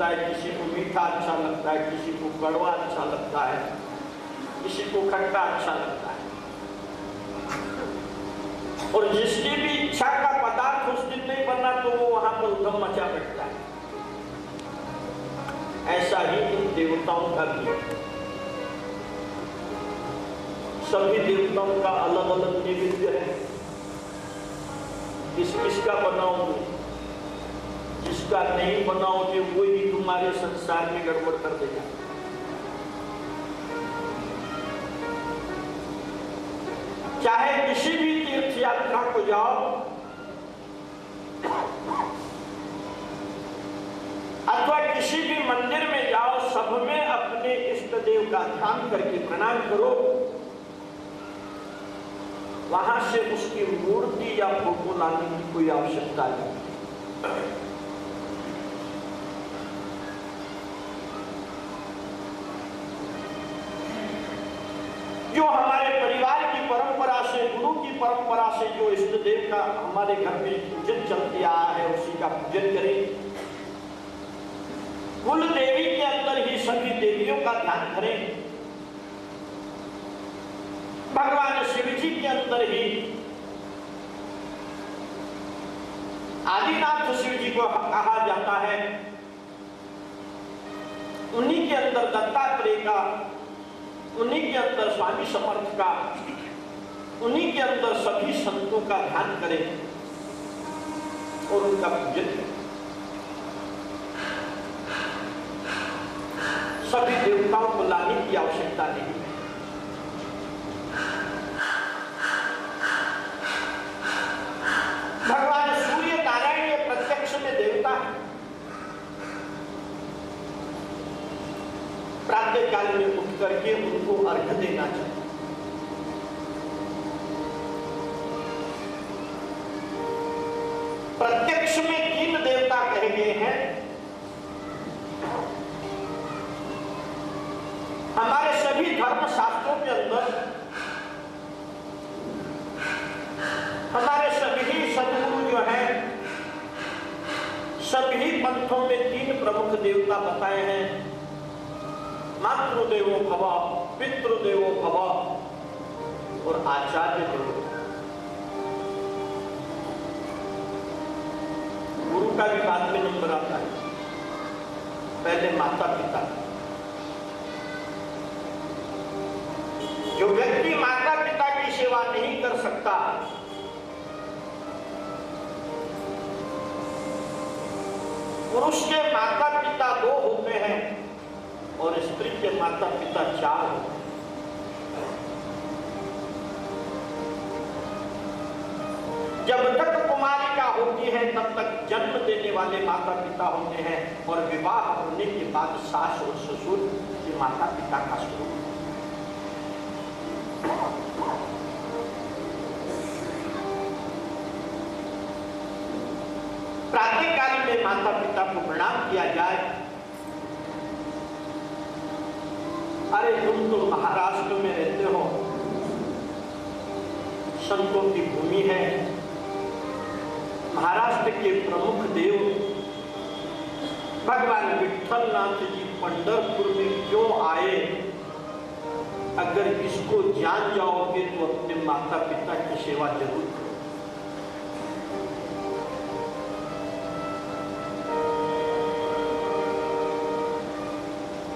लगता है, किसी को मीठा अच्छा लगता है, किसी को कड़वा अच्छा लगता है, किसी को खट्टा अच्छा लगता है। और जिसकी भी इच्छा का पदार्थ उस दिन नहीं बना तो वो वहां पर उधम मचा बैठता है। ऐसा ही इन देवताओं का भी, सभी देवताओं का अलग अलग नैवेद्य है। किसका बनाओगे, जिसका नहीं बनाओगे वो ही तुम्हारे संसार में गड़बड़ कर देगा। चाहे किसी भी तीर्थ यात्रा को जाओ, अथवा किसी भी मंदिर में जाओ, सब में अपने इष्ट देव का ध्यान करके प्रणाम करो। वहां से उसकी मूर्ति या फोटो लाने की कोई आवश्यकता नहीं। जो हमारे परिवार की परंपरा से, गुरु की परंपरा से जो इष्ट देव का हमारे घर में पूजन चलते आया है, उसी का पूजन करें। कुल देवी के अंदर ही सभी देवियों का ध्यान करें। भगवान शिव जी के अंदर ही आदिनाथ शिव जी को कहा जाता है, उन्हीं के अंदर दत्तात्रेय का, उन्हीं के अंदर स्वामी समर्थ का, उन्हीं के अंदर सभी संतों का ध्यान करें और उनका पूजन करें। सभी देवताओं को लाने की आवश्यकता नहीं है। भगवान सूर्य नारायण ये प्रत्यक्ष में देवता है। प्रातः काल में उठ करके उनको अर्घ्य देना चाहिए। प्रत्यक्ष में 3 देवता कहे गए हैं। हमारे सभी धर्म शास्त्रों के अंदर हमारे सभी सदगुरु जो हैं, सभी पंथों में 3 प्रमुख देवता बताए हैं। मातृदेवो भव, पितृदेवो भव और आचार्य देवो। गुरु का भी बाद में नंबर आता है, पहले माता पिता। जो व्यक्ति माता पिता की सेवा नहीं कर सकता, पुरुष के माता पिता 2 होते हैं और स्त्री के माता पिता 4 होते हैं। जब तक कुमारिका होती है तब तक जन्म देने वाले माता पिता होते हैं और विवाह होने के बाद सास और ससुर के माता पिता का स्वरूप। प्रातःकाल में माता पिता को प्रणाम किया जाए। अरे तुम तो महाराष्ट्र में रहते हो, संतों की भूमि है। महाराष्ट्र के प्रमुख देव भगवान विठ्ठलनाथ जी पंढरपुर में क्यों आए? अगर इसको जान जाओगे तो अपने माता पिता की सेवा जरूर करो।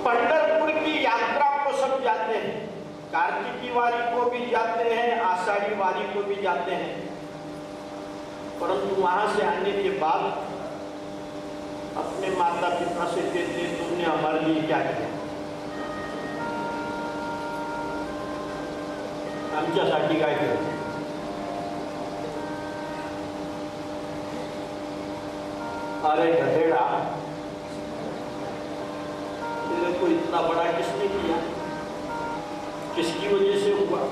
पंढरपुर की यात्रा को सब जाते हैं, कार्तिकी वारी को भी जाते हैं, आषाढ़ी वारी को भी जाते हैं, परंतु वहां से आने के बाद अपने माता पिता से कहते हैं तुमने हमारे लिए क्या किया? आमच्यासाठी काय केलं? अरे गधेड़ा, तेरे को इतना बड़ा किसने किया? किसकी वजह से हुआ?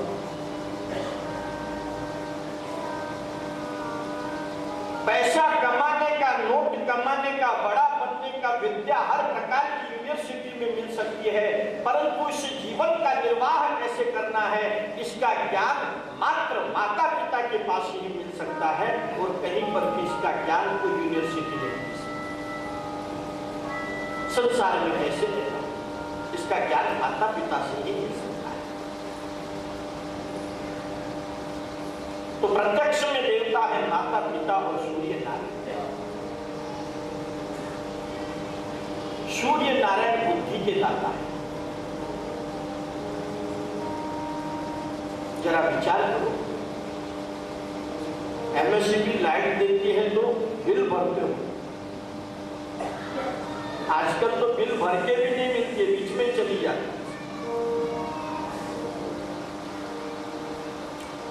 पैसा कमाने का, नोट कमाने का, बड़ा बनने का, विद्या हर प्रकार की यूनिवर्सिटी में मिल सकती है, परंतु इस जीवन का निर्वाह कैसे करना है इसका ज्ञान मात्र माता पिता के पास ही मिल सकता है और कहीं पर भी इसका ज्ञान कोई यूनिवर्सिटी नहीं मिल सकती। संसार में कैसे रहना, इसका ज्ञान माता पिता से ही मिल सकता है। तो प्रत्यक्ष में देवता है माता पिता और सूर्य नारायण। सूर्य नारायण बुद्धि के दाता है। जरा विचार करो, एमएससीबी लाइट देती है तो बिल भरते हो, आजकल तो बिल भर के भी नहीं मिलती, बीच में चली जाती।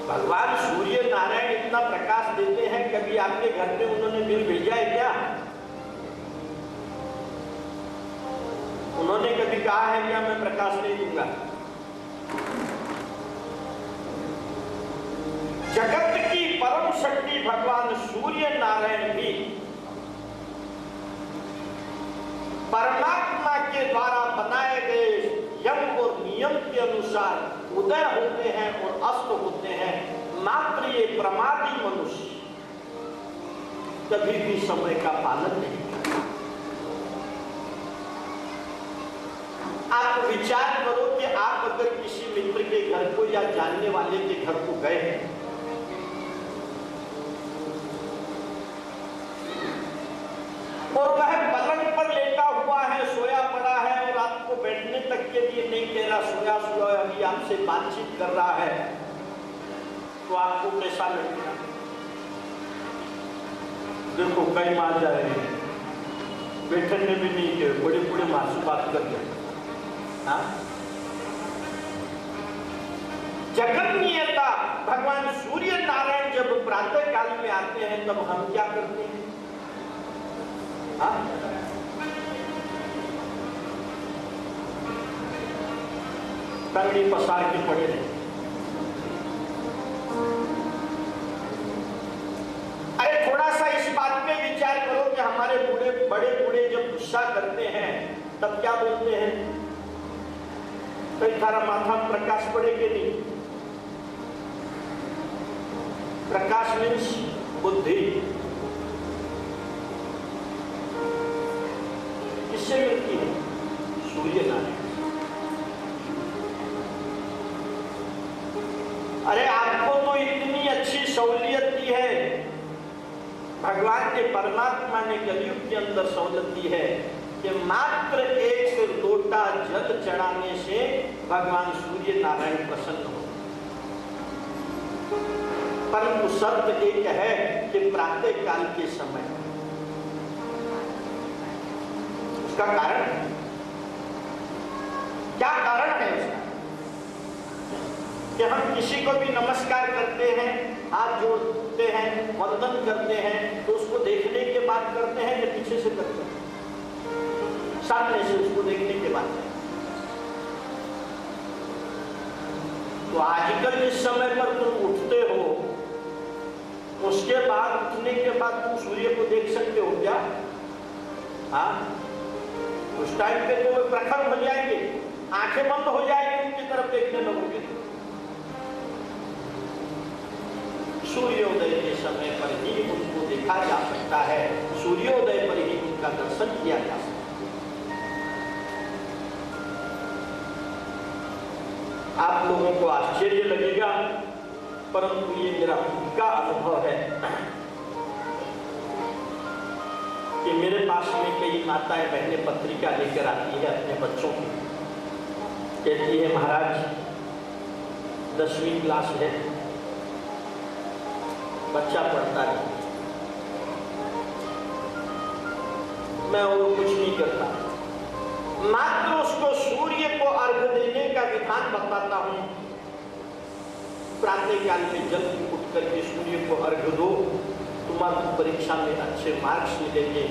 भगवान सूर्य नारायण इतना प्रकाश देते हैं, कभी आपके घर में उन्होंने बिल भेजा है क्या? उन्होंने कभी कहा है क्या मैं प्रकाश नहीं दूंगा? जगत की परम शक्ति भगवान सूर्य नारायण भी परमात्मा के द्वारा बनाए गए यम और नियम के अनुसार उदय होते हैं और अस्त होते हैं। मात्र ये प्रमादी मनुष्य कभी भी समय का पालन नहीं करता। आप विचार करो कि आप अगर किसी मित्र के घर को या जानने वाले के घर को गए हैं और वह पलंग पर लेटा हुआ है, सोया पड़ा है और आपको बैठने तक के लिए नहीं कह रहा, सोया सोया अभी आपसे बातचीत कर रहा है, तो आपको कैसा लगेगा? देखो कई मार जा रहे हैं, बैठने भी नहीं के बड़े बड़े मासूम बात कर रहे। जगत नियता भगवान सूर्य नारायण जब प्रातः काल में आते हैं तब हम क्या करते हैं? तंगड़ी पसार के पड़े रहे। अरे थोड़ा सा इस बात पे विचार करो कि हमारे बड़े बूढ़े जब गुस्सा करते हैं तब क्या बोलते हैं? कई थारा माथा में प्रकाश पड़े कि नहीं? प्रकाश मीन्स बुद्धि। किससे मिलती है? सूर्य नारायण। अरे आपको तो इतनी अच्छी सहूलियत दी है, भगवान के परमात्मा ने कलयुग के अंदर सहूलियत दी है कि मात्र एक लोटा जल चढ़ाने से भगवान सूर्य नारायण प्रसन्न हो। परंतु शर्त एक है कि प्रातः काल के समय। उसका कारण क्या? कारण है उसका कि हम किसी को भी नमस्कार करते हैं, हाथ जोड़ते हैं, वंदन करते हैं, तो उसको देखने के बाद करते हैं या पीछे से करते हैं? सामने से उसको देखने के बाद। तो आजकल जिस समय पर तुम उठते हो उसके बाद, उठने के बाद तुम सूर्य को देख सकते हो क्या? हाँ, उस टाइम पे तो वो प्रखर हो जाएंगे, आंखें बंद हो जाएंगी, उनकी तरफ देखने लगोगे। सूर्योदय के समय पर ही उनको देखा जा सकता है, सूर्योदय पर ही उनका दर्शन किया जा सकता है। आप लोगों को आश्चर्य लगेगा, परंतु ये मेरा खुद का अनुभव है कि मेरे पास में कई माताएं बहनें पत्रिका लेकर आती है अपने बच्चों की, कहती है महाराज 10वीं क्लास है, बच्चा पढ़ता है, मैं और कुछ नहीं करता, मात्र उसको सूर्य को अर्घ्य देने का विधान बताता हूं। प्रातः काल में जल्दी उठ करके सूर्य को अर्घ्य दो, तुम्हारी परीक्षा में अच्छे मार्क्स मिलेंगे।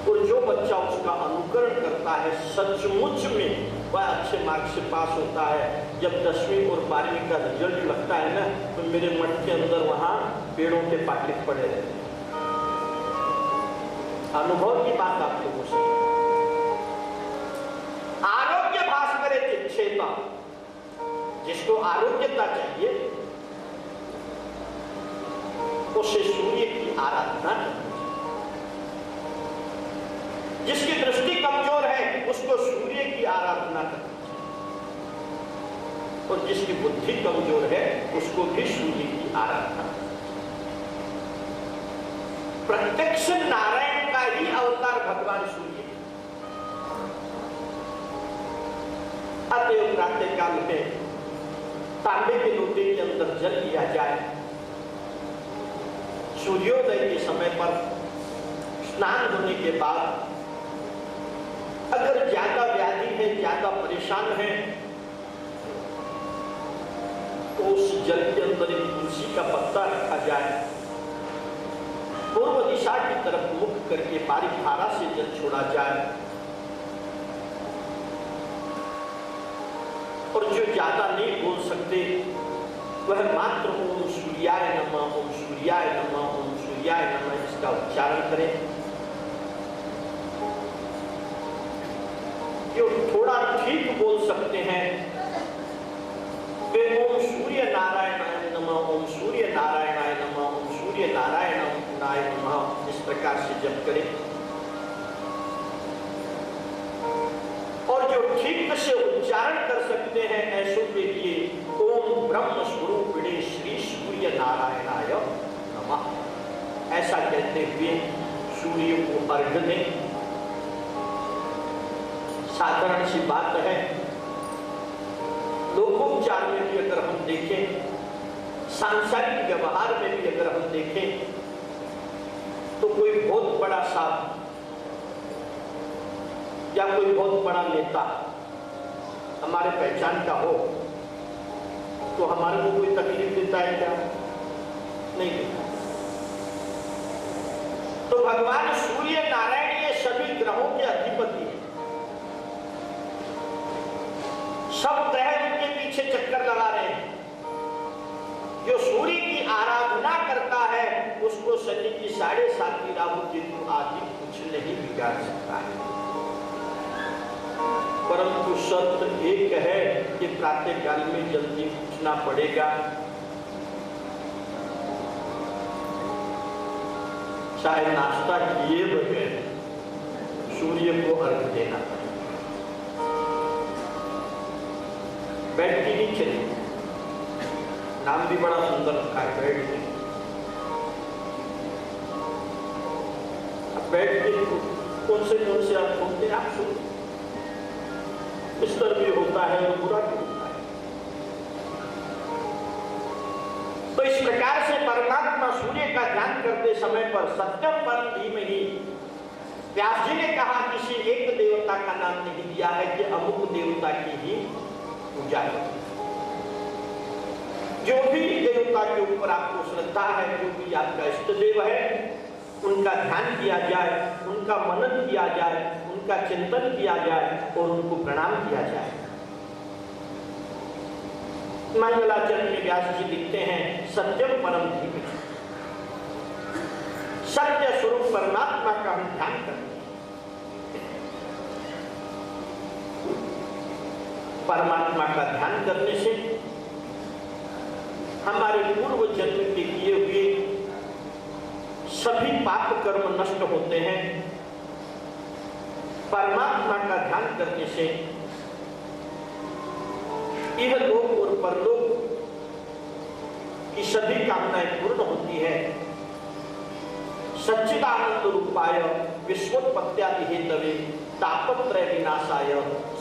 और जो बच्चा उसका अनुकरण करता है सचमुच में वह अच्छे मार्क्स से पास होता है। जब 10वीं और 12वीं का रिजल्ट लगता है ना, तो मेरे मठ के अंदर वहां पेड़ों के पाकिट पड़े रहते हैं। अनुभव की बात आप लोगों से। आरोग्य भास्कर चिक्षेता, जिसको आरोग्यता चाहिए उसे सूर्य की आराधना। जिसकी दृष्टि कमजोर है और जिसकी बुद्धि कमजोर है उसको भी सूर्य की आराधना। प्रत्यक्ष नारायण का ही अवतार भगवान सूर्य। अतएव प्रातः काल में तांबे के लोटे के अंदर जल लिया जाए, सूर्योदय के समय पर स्नान होने के बाद अगर ज्यादा व्याधि है, ज्यादा परेशान है, तो उस जल के अंदर एक तुलसी का पत्ता रखा जाए, पूर्व दिशा की तरफ मुख करके बारीक धारा से जल छोड़ा जाए, और जो ज्यादा नहीं बोल सकते वह मात्र ओम सूर्याय नमः, ओम सूर्याय नमः, ओम सूर्याय नमः इसका उच्चारण करें। जो थोड़ा ठीक बोल सकते हैं वे ओम सूर्य नारायणाय नमः, ओम सूर्य नारायणाय नमः, ओम सूर्य नारायणाय नमः इस प्रकार से जप करें। और जो ठीक से उच्चारण कर सकते हैं ऐसों के लिए ओम ब्रह्म स्वरूपिणे श्री सूर्य नारायणाय नमः ऐसा कहते हुए सूर्य को अर्घ्य दें। साधारण सी बात है, लोकोपचार में भी अगर हम देखें, सांसारिक व्यवहार में भी अगर हम देखें, तो कोई बहुत बड़ा साधु या कोई बहुत बड़ा नेता हमारे पहचान का हो तो हमारे को कोई तकलीफ देता है क्या? नहीं देता। तो भगवान सूर्य नारायण ये सभी ग्रहों के अधिपति हैं। सब ग्रह उनके पीछे चक्कर लगा रहे हैं। जो सूर्य की आराधना करता है उसको शनि की 7.5 राहु केतु आदि कुछ नहीं बिगाड़ सकता है। परंतु शर्त एक है कि प्रातः काल में जल्दी उठना पड़ेगा, चाहे नाश्ता किए बगैर सूर्य को अर्घ देना पड़ेगा। बेड की नहीं चली, नाम भी बड़ा सुंदर रखा है बेड की। अब बेड के कौन से आप सुनते हैं? आप सुनते, बिस्तर भी होता है और बुरा भी होता है। तो इस प्रकार से परमात्मा सूर्य का ध्यान करते समय पर सत्यम परम धीमहि, व्यास जी ने कहा किसी एक देवता का नाम नहीं दिया है कि अमुक देवता की ही पूजा करें। जो भी देवता के ऊपर आपको श्रद्धा है, जो भी आपका इष्ट देव है, उनका ध्यान किया जाए, उनका मनन किया जाए, उनका चिंतन किया जाए और उनको प्रणाम किया जाए। मंगलाचरण में व्यास जी लिखते हैं सत्यम परम धीमहि, सत्य स्वरूप परमात्मा का हम ध्यान करते हैं। परमात्मा का ध्यान करने से हमारे पूर्व जन्म के किए हुए सभी पाप कर्म नष्ट होते हैं। परमात्मा का ध्यान करने से यह लोक और परलोक की सभी कामनाएं पूर्ण होती है। सच्चिदानंद रूपाय विश्वोत्पत्त्यादि हेतवे तापत्रय विनाशाय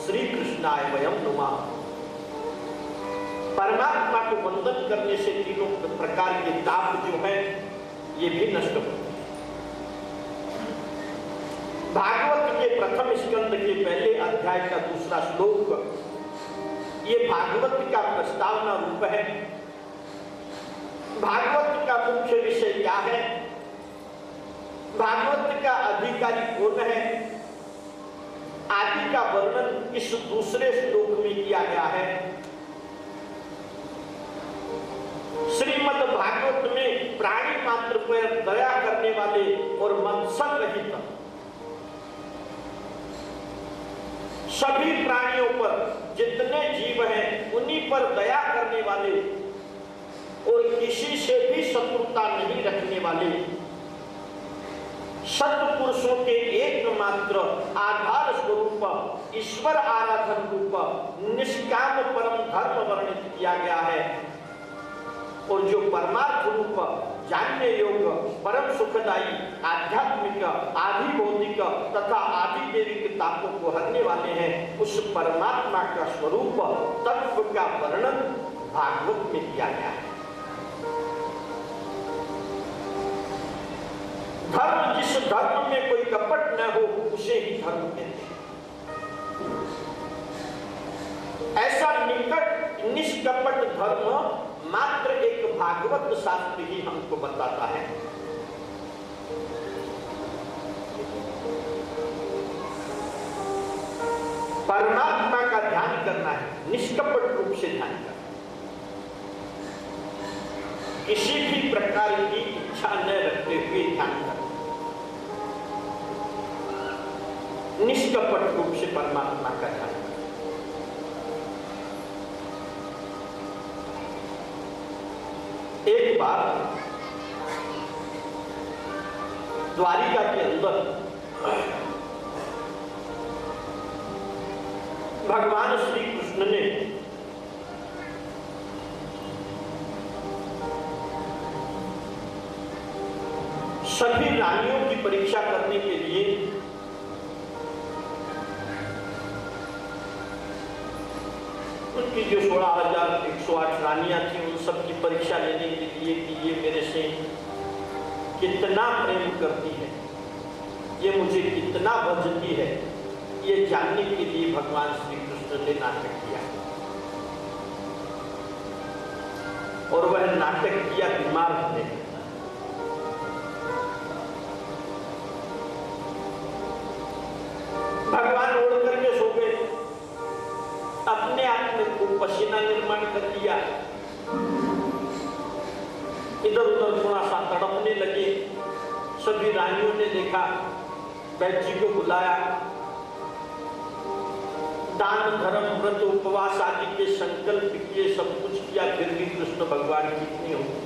श्री कृष्णाय वयं नुमः। परमात्मा को वंदन करने से तीनों प्रकार के ताप जो है ये भी नष्ट होते हैं। भागवत के प्रथम स्कंद के पहले अध्याय का 2रा श्लोक ये भागवत का प्रस्तावना रूप है। भागवत का मुख्य विषय क्या है, भागवत का अधिकारी कौन है, आदि का वर्णन इस 2रे श्लोक में किया गया है। श्रीमद् भागवत में प्राणी मात्र पर दया करने वाले और मत्सर रहित सभी प्राणियों पर, जितने जीव हैं उन्हीं पर दया करने वाले और किसी से भी शत्रुता नहीं रखने वाले सत्पुरुषों के एकमात्र आधार स्वरूप ईश्वर आराधन रूप निष्काम परम धर्म वर्णित किया गया है। और जो परमार्थ रूप जानने योग्य परम सुखदायी आध्यात्मिक आदि भौतिक तथा आदि दैविक तापों को हरने वाले हैं, उस परमात्मा का स्वरूप तत्व का वर्णन भागवत में किया गया है। धर्म, जिस धर्म में कोई कपट न हो उसे ही धर्म कहते हैं। ऐसा निष्कपट धर्म मात्र एक भागवत शास्त्र ही हमको बताता है। परमात्मा का ध्यान करना है, निष्कपट रूप से ध्यान करना, किसी भी प्रकार की इच्छा न रखते हुए ध्यान करना, निष्कपट रूप से परमात्मा का ध्यान करना। एक बार द्वारिका के अंदर भगवान श्री कृष्ण ने सभी रानियों की परीक्षा करने के लिए उनकी जो 16,108 रानियां थी उन सब की परीक्षा लेने के लिए कि ये मेरे से कितना प्रेम करती है, ये मुझे कितना भजती है, ये जानने के लिए भगवान श्री कृष्ण ने नाटक किया। और वह नाटक किया बीमार होने का। भगवान ओढ़ करके सो गए, अपने आप में खूब पसीना निर्माण कर लिया, इधर उधर थोड़ा सा तड़पने लगे। सभी रानियों ने देखा, बैठ जी को बुलाया, दान धर्म व्रत उपवास आदि के संकल्प किए, सब कुछ किया, फिर भी कृष्ण भगवान ठीक नहीं हुए।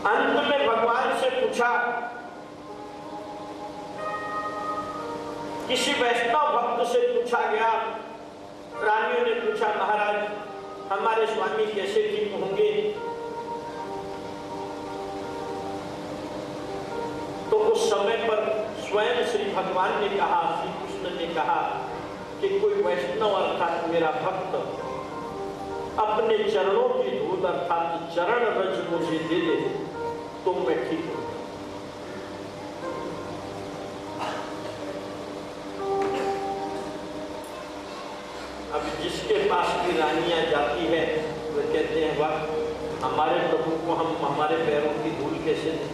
अंत में भगवान से पूछा, किसी वैष्णव भक्त से पूछा गया, रानियों ने पूछा, महाराज हमारे स्वामी कैसे ठीक होंगे? तो उस समय पर स्वयं श्री भगवान ने कहा, श्री कृष्ण ने कहा कि कोई वैष्णव अर्थात मेरा भक्त अपने चरणों की धूल अर्थात चरण रज मुझे दे दे तो मैं ठीक हूं। अब जिसके पास भी रानियां जाती है वो कहते हैं, वाह हमारे प्रभु को हम हमारे पैरों की धूल कैसे दें?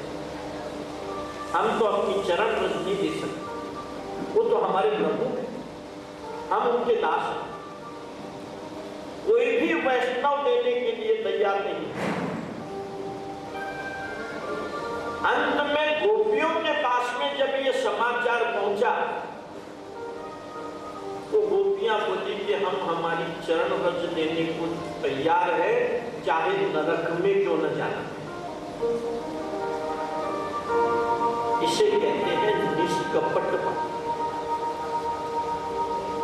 हम तो अपनी चरण रज नहीं दे सकते, वो तो हमारे प्रभु हैं, हम उनके दास हैं। कोई भी वैष्णव देने के लिए तैयार नहीं। अंत में गोपियों के पास में जब ये समाचार पहुंचा तो गोपियां बोली कि हम हमारी चरण रज देने को तैयार है, चाहे नरक में क्यों न जाना। इसे कहते हैं निष्कपट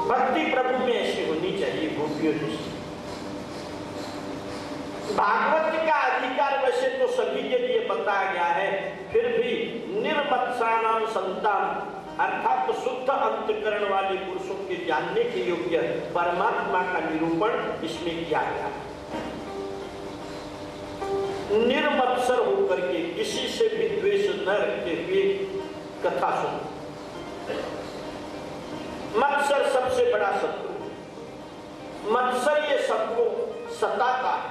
भक्ति। प्रभु में ऐसी होनी चाहिए गोपियों जैसी। भागवत का अधिकार वैसे तो सभी के लिए बताया गया है, फिर भी निर्मत्सराणाम संतान अर्थात शुद्ध अंतकरण वाले पुरुषों के जानने के योग्य परमात्मा का निरूपण इसमें किया गया। निर्मत्सर होकर के किसी से भी द्वेष न रखते हुए कथा सुनो। मत्सर सबसे बड़ा शत्रु। मत्सर ये सबको सताता है।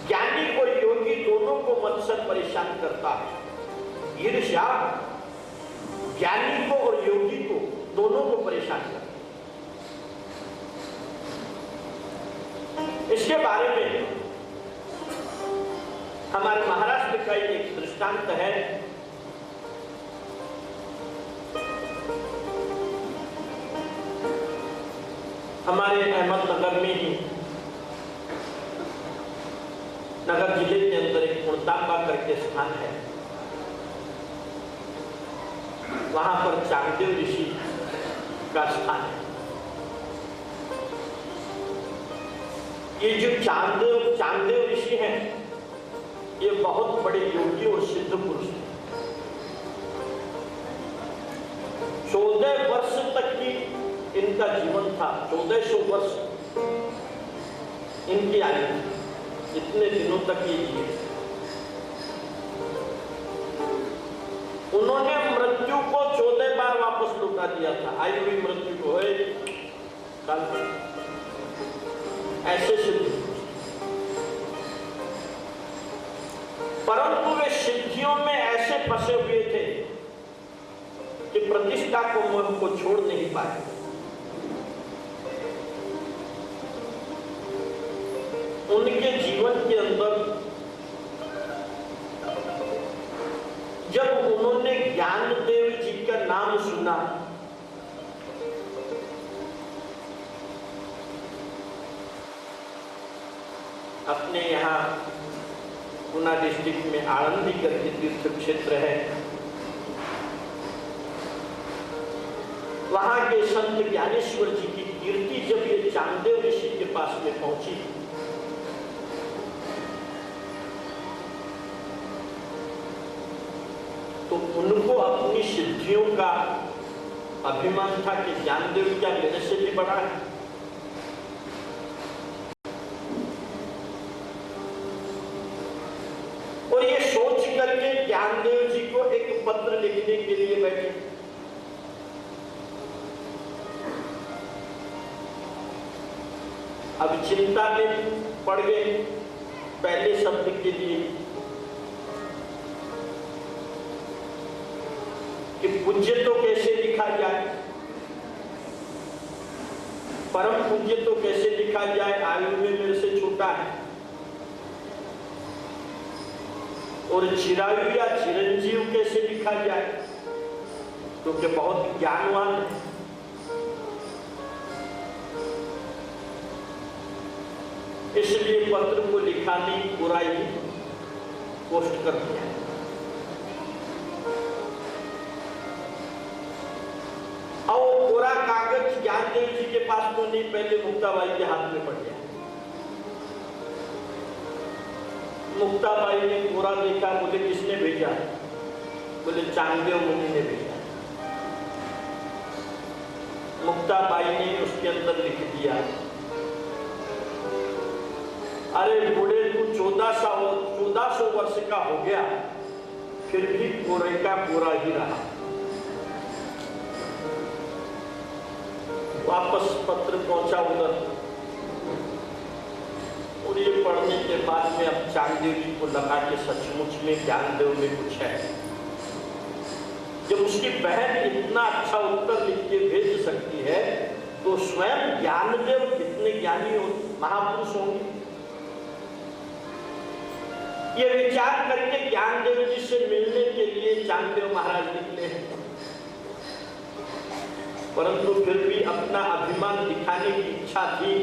ज्ञानी और योगी दोनों को मत्सर परेशान करता है। ईर्ष्या ज्ञानी को और योगी को दोनों को परेशान करता है। इसके बारे में हमारे महाराष्ट्र का एक दृष्टांत है। हमारे अहमदनगर में ही नगर जिले के अंदर एक श्वेतांबा करके स्थान है, वहां पर चांगदेव ऋषि का स्थान है। ये जो चांगदेव ऋषि हैं, ये बहुत बड़े योगी और सिद्ध पुरुष हैं। 14 वर्ष तक की इनका जीवन था, 1400 वर्ष इनकी आयु थी। इतने दिनों तक ये जिए। उन्होंने मृत्यु को 14 बार वापस लौटा दिया था। आई हुई मृत्यु को ऐसे सिद्ध, परंतु वे सिद्धियों में ऐसे फंसे हुए थे कि प्रतिष्ठा को मोह को छोड़ नहीं पाए। उनके जीवन के अंदर जब उन्होंने ज्ञानदेव जी का नाम सुना, अपने यहाँ गुना डिस्ट्रिक्ट में आनंदी करके तीर्थ क्षेत्र है, वहां के संत ज्ञानेश्वर जी की कीर्ति जब ये चांगदेव ऋषि के पास में पहुंची, तो उनको अपनी सिद्धियों का अभिमान था कि ज्ञानदेव क्या मेरे से भी बड़ा है। और ये सोच करके ज्ञानदेव जी को एक पत्र लिखने के लिए बैठे। अब चिंता में पड़ गए पहले शब्द के लिए कि पूज्य तो कैसे लिखा जाए, परम पूज्य तो कैसे लिखा जाए, आयु में मेरे से छोटा है, और चिरायु या चिरंजीव कैसे लिखा जाए, क्योंकि बहुत ज्ञानवान है। इसलिए पत्र को लिखा नहीं, पूरा ही पोस्ट कर दिया। और पूरा कागज ज्ञानदेव जी के पास तो नहीं, पहले मुक्ताबाई के हाथ में पड़ गया। मुक्ताबाई ने पूरा देखा, बोले किसने भेजा? बोले चांगदेव मुनि ने भेजा। मुक्ताबाई ने उसके अंदर लिख दिया, अरे बूढ़े तू 1400 वर्ष का हो गया, फिर भी पूरे का पूरा ही रहा। वापस पत्र पहुंचा उधर, और ये पढ़ने के बाद में अब चांगदेव जी को लगा कि सचमुच में ज्ञानदेव में कुछ है। जब उसकी बहन इतना अच्छा उत्तर लिख के भेज सकती है, तो स्वयं ज्ञानदेव कितने ज्ञानी महापुरुष होंगे। ये विचार करके ज्ञानदेव जी से मिलने के लिए चांगदेव महाराज निकले हैं, परंतु फिर भी अपना अभिमान दिखाने की इच्छा थी,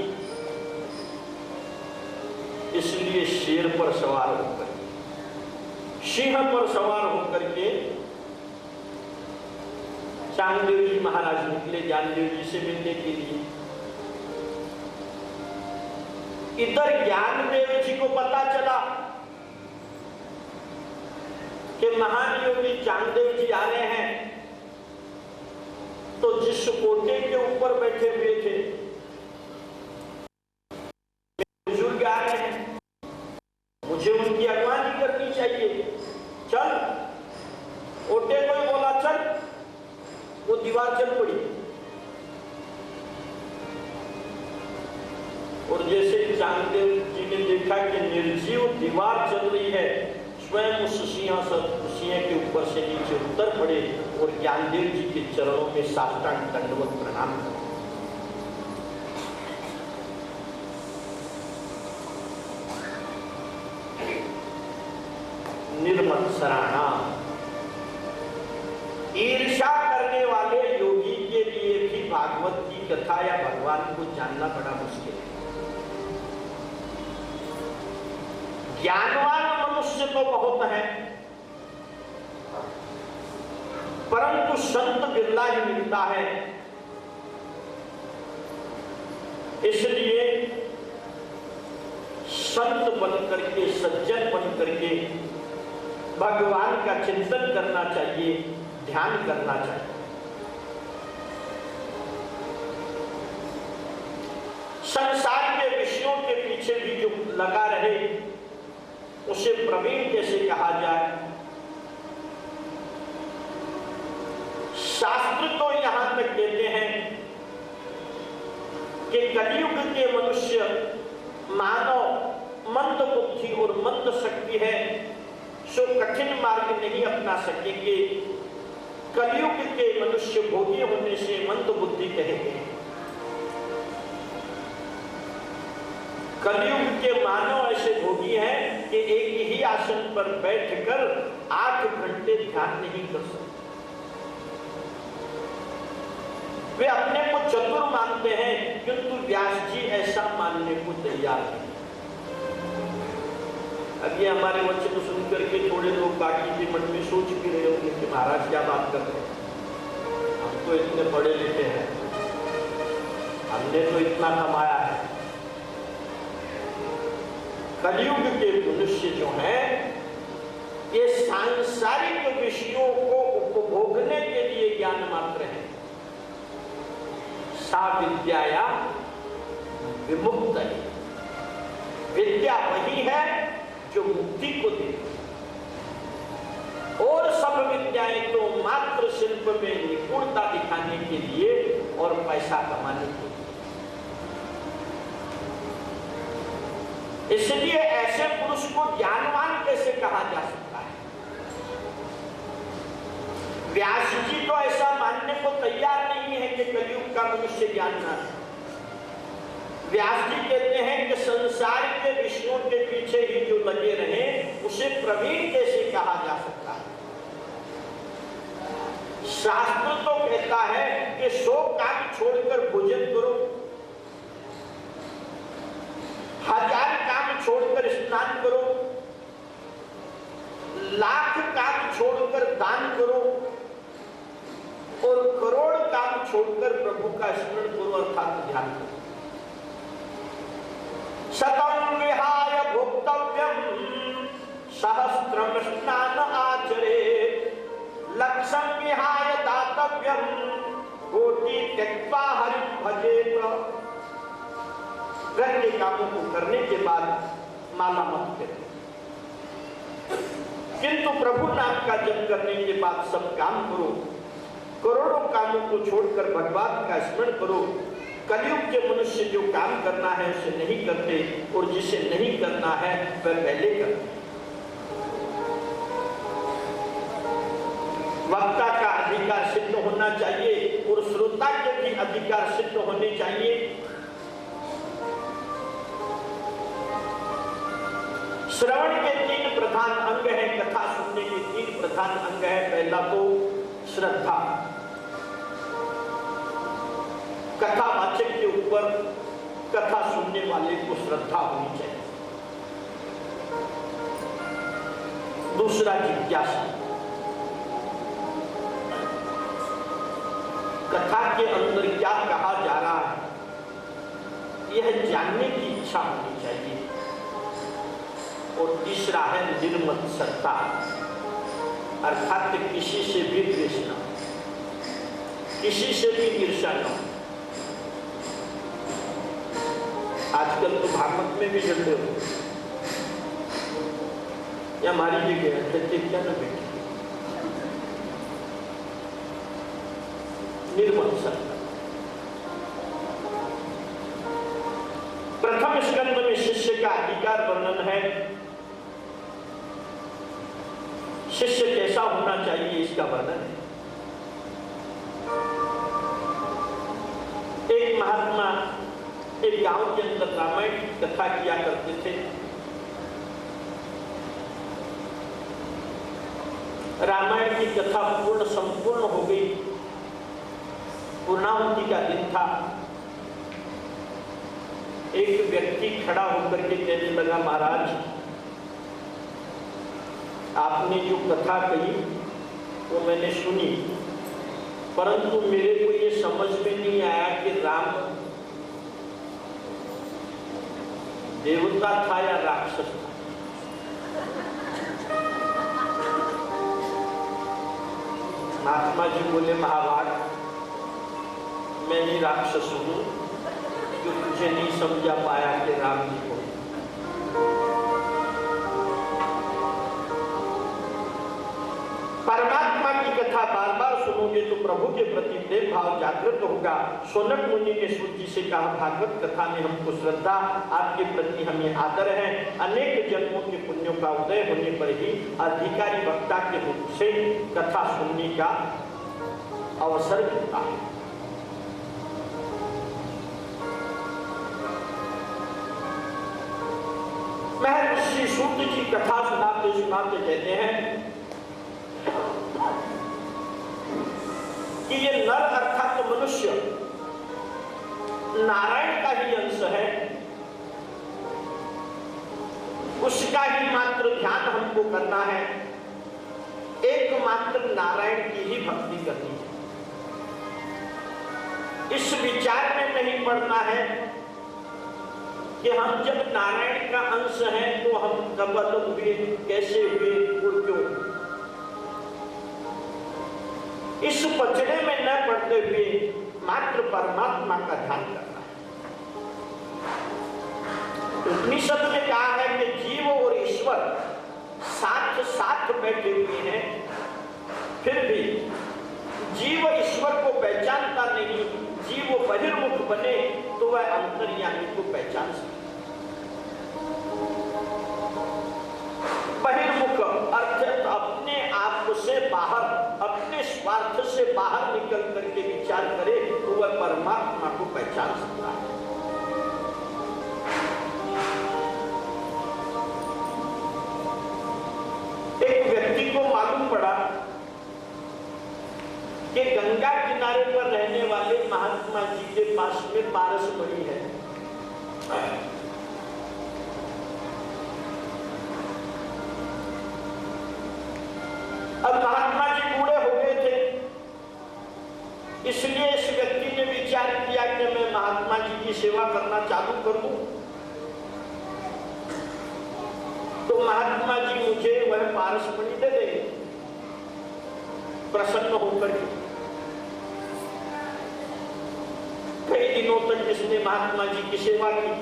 इसलिए शेर पर सवार होकर, सिंह पर सवार होकर के चांगदेव जी महाराज निकले ज्ञानदेव जी से मिलने के लिए। इधर ज्ञानदेव जी को पता चला कि महान योगी चांगदेव जी आ रहे हैं, तो जिस कोटे के ऊपर बैठे हुए थे, बुजुर्ग आ रहे हैं, मुझे उनकी अगवानी करनी चाहिए, चल। कोटे को बोला चल, वो दीवार चल पड़ी, और जैसे चांगदेव जी ने देखा कि निर्जीव दीवार चल रही है, स्वयं उस सिंह के ऊपर से नीचे उतर पड़े और ज्ञानदेव जी के चरणों में साष्टांग दंडवत प्रणाम किया। निर्मत्सराणा, ईर्ष्या करने वाले योगी के लिए भी भागवत की कथा या भगवान को जानना बड़ा मुश्किल है। ज्ञानवान मनुष्य तो बहुत हैं, परंतु संत बिरला ही मिलता है। इसलिए संत बन करके, सज्जन बन करके भगवान का चिंतन करना चाहिए, ध्यान करना चाहिए। संसार के विषयों के पीछे भी जो लगा रहे उसे प्रवीण कैसे कहा जाए। शास्त्र तो यहां तक कहते हैं कि कलयुग के मनुष्य मानव मंद बुद्धि और मंद शक्ति है, सो कठिन मार्ग नहीं अपना सकेंगे। कलयुग के मनुष्य भोगी होने से मंद बुद्धि कहे गए। कलयुग के मानव ऐसे भोगी हैं कि एक ही आसन पर बैठकर 8 घंटे ध्यान नहीं कर सकते। वे अपने को चतुर मानते हैं, किंतु व्यास जी ऐसा मानने को तैयार नहीं। अब ये हमारे वचन सुनकर के थोड़े लोग बाकी के मन में सोच भी रहे होंगे कि महाराज क्या बात कर रहे हैं, हम तो इतने पढ़े लिखे हैं, हमने तो इतना कमाया है। कलयुग के मनुष्य जो हैं, ये सांसारिक विषयों को उपभोगने के लिए ज्ञान मात्र है। सा विद्याया विमुक्त है। विद्या वही है जो मुक्ति को दे, और सब विद्याएं तो मात्र शिल्प में निपुणता दिखाने के लिए और पैसा कमाने के लिए। इसलिए ऐसे पुरुष को ज्ञानवान कैसे कहा जा सकता है। व्यास जी तो ऐसा मानने को तैयार नहीं है कि कलयुग का मनुष्य ज्ञानवान है। व्यास जी कहते हैं कि संसार के विषयों के पीछे ही जो लगे रहे उसे प्रवीण कैसे कहा जा सकता है। शास्त्र तो कहता है कि 100 काम छोड़कर भोजन करो, 1000 काम छोड़कर स्नान करो, 1,00,000 काम छोड़कर दान करो, और करोड़ काम छोड़कर प्रभु का स्मरण करो अर्थात ध्यान करो। शतम विहाय भोक्तव्यम सहस्त्रम स्नान आचरेत्, लक्षम विहाय दातव्यम कोटि त्यक्त्वा हरिं भजेत। घर के कामों को करने के बाद माला मत करो, किंतु प्रभु नाम का जप करने के बाद सब काम करो। करोड़ों कामों को छोड़कर भगवान का स्मरण करो। कलयुग के मनुष्य जो काम करना है उसे नहीं करते, और जिसे नहीं करना है वह पहले करते। वक्ता का अधिकार सिद्ध होना चाहिए और श्रोता के भी अधिकार सिद्ध होने चाहिए। श्रवण के 3 प्रधान अंग हैं, कथा सुनने के 3 प्रधान अंग हैं। पहला तो श्रद्धा, कथा वाचक के ऊपर कथा सुनने वाले को श्रद्धा होनी चाहिए। दूसरा जिज्ञासा, कथा के अंदर क्या कहा जा रहा है यह जानने की इच्छा होनी चाहिए। और तीसरा है निर्मत्सरता, अर्थात किसी से भी द्वेष न, किसी से भी ईर्ष्या न। आजकल तो भागवत में भी झगड़े हो, या हमारी जगह कहते क्या ना बेटे, निर्मत्सरता। प्रथम स्कंद में शिष्य का अधिकार वर्णन है। शिष्य कैसा होना चाहिए इसका वर्णन है। एक महात्मा एक गांव के अंदर रामायण की कथा किया करते थे। रामायण की कथा संपूर्ण हो गई, पूर्णाहुति का दिन था। एक व्यक्ति खड़ा होकर के कहने लगा, महाराज आपने जो कथा कही वो मैंने सुनी, परंतु मेरे को ये समझ में नहीं आया कि राम देवता था या राक्षस था। महात्मा जी बोले, महाभाग मैं ही राक्षस हूं जो तुझे नहीं समझा पाया कि राम जी को। परमात्मा की कथा बार बार सुनोगे तो प्रभु के प्रति प्रेम भाव जागृत होगा। सोनक मुनि ने सूत जी से कहा, भागवत कथा में हमको श्रद्धा, आपके प्रति हमें आदर है। अनेक जन्मों के पुण्यों का उदय होने पर ही अधिकारी वक्ता के रूप से कथा सुनने का अवसर मिलता है। महर्षि सूत जी कथा सुनाते सुनाते कहते हैं कि ये नर अर्थात मनुष्य नारायण का ही अंश है, उसका ही मात्र ध्यान हमको करना है, एकमात्र नारायण की ही भक्ति करनी है। इस विचार में नहीं पड़ना है कि हम जब नारायण का अंश हैं तो हम कब अलग हुए, कैसे हुए और क्यों। इस पचड़े में न पड़ते हुए मात्र परमात्मा का ध्यान करना है। उपनिषद ने कहा है कि जीव और ईश्वर साथ साथ बैठे हुए हैं, फिर भी जीव ईश्वर को पहचानता नहीं, जीव बहिर्मुख बने तो वह अंतर्यामी को पहचान सकता। बहिर्मुख अर्थात अपने आप से बाहर, अपने स्वार्थ से बाहर निकल करके विचार करे तो वह परमात्मा को पहचान सकता है। एक व्यक्ति को मालूम पड़ा कि गंगा किनारे पर रहने वाले महात्मा जी के पास में पारस मणि है। अब महात्मा जी बूढ़े हो गए थे, इसलिए इस व्यक्ति ने विचार किया कि मैं महात्मा जी की सेवा करना चालू कर दूं, तो महात्मा जी मुझे वह पारस मणि दे देंगे। प्रसन्न होकर कई दिनों तक जिसने महात्मा जी की सेवा की,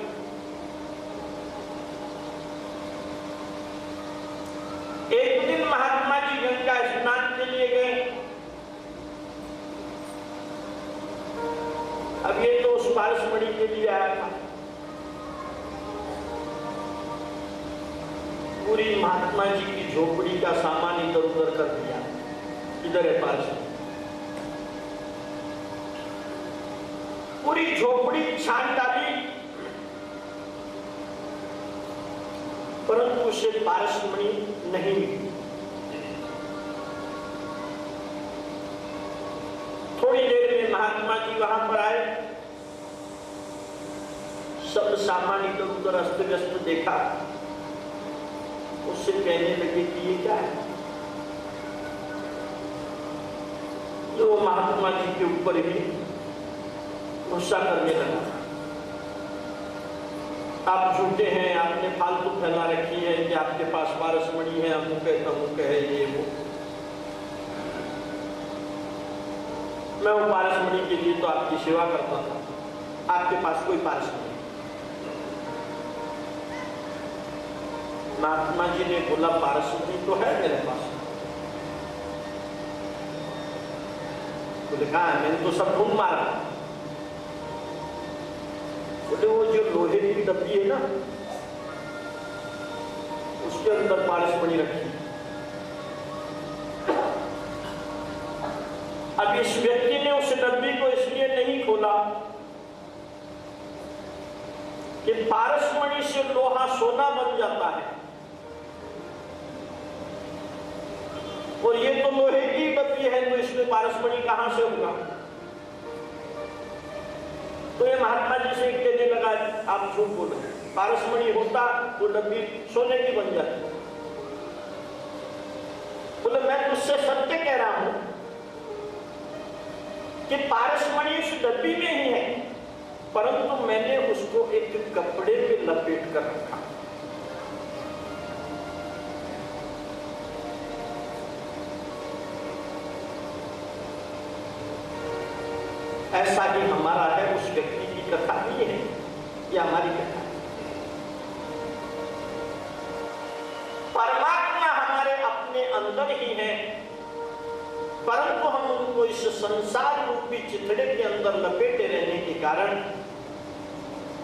एक दिन महात्मा जी गंगा स्नान के लिए गए। अब ये तो उस पारस मणि के लिए आया था। पूरी महात्मा जी की झोपड़ी का सामान इधर उधर कर दिया, इधर है पारस मणि। पूरी झोपड़ी छान डाली, परंतु उसे पारस मणि नहीं मिली। थोड़ी देर में महात्मा जी वहां पर आए, सब सामान इधर उधर अस्त व्यस्त देखा, उससे कहने लगे कि ये क्या है। तो महात्मा जी के ऊपर ही गुस्सा करने लगा, आप झूठे हैं, आपने फालतू फैला रखी है कि आपके पास पारस मणि है, अमुक है, ये वो। मैं वो पारस मणि के लिए तो आपकी सेवा करता था, आपके पास कोई पारस मणि। महात्मा जी ने बोला, पारस मणि तो है मेरे पास। बोले कहाँ है? मैंने तो सब ढूंढ मारा। बोले वो जो लोहे की डब्बी है ना, उसके अंदर पारस मणि रखी। अब इस व्यक्ति ने उस डब्बी को इसलिए नहीं खोला कि पारस मणि से लोहा सोना बन जाता है, और ये तो लोहे की डब्बी है, तो इसमें पारस मणि कहां से होगा। तो ये महात्मा जी से कहने लगा, आप झूठ बोल रहे हैं, पारस मणि होता तो डब्बी सोने की बन जाती। तुमसे सत्य कह रहा हूं कि पारसमणि उस डब्बी में ही है, परंतु मैंने उसको एक कपड़े में लपेट कर रखा। ऐसा ही हमारा है, उस व्यक्ति की कथा नहीं है, यह हमारी कथा है। परमात्मा हमारे अपने अंदर ही है, परंतु हम उनको इस संसार रूपी चिथड़े के अंदर लपेटे रहने के कारण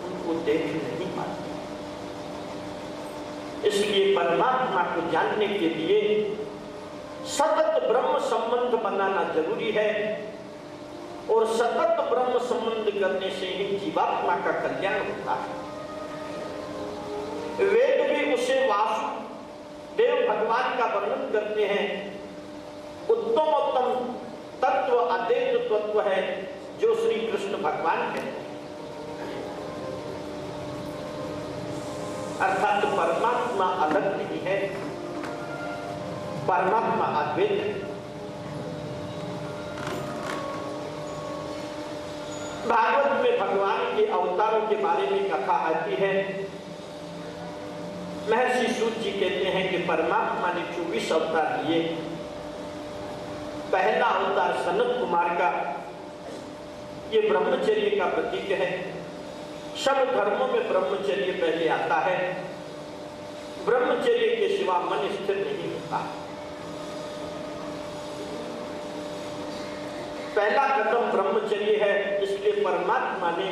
उनको देख नहीं पाते। इसलिए परमात्मा को जानने के लिए सतत ब्रह्म संबंध बनाना जरूरी है, और सतत ब्रह्म संबंध करने से ही जीवात्मा का कल्याण होता है। वेद भी उसे वासुदेव भगवान का वर्णन करते हैं। उत्तम तत्व अद्वैत तत्व है जो श्री कृष्ण भगवान है, अर्थात परमात्मा अलग नहीं है, परमात्मा अद्वैत है। भागवत में भगवान के अवतारों के बारे में कथा आती है। महर्षि सूत जी कहते हैं कि परमात्मा ने 24 अवतार लिए। पहला अवतार सनत कुमार का, ये ब्रह्मचर्य का प्रतीक है। सब धर्मों में ब्रह्मचर्य पहले आता है। ब्रह्मचर्य के सिवा मन स्थिर नहीं होता। पहला कदम ब्रह्मचर्य है, इसलिए परमात्मा ने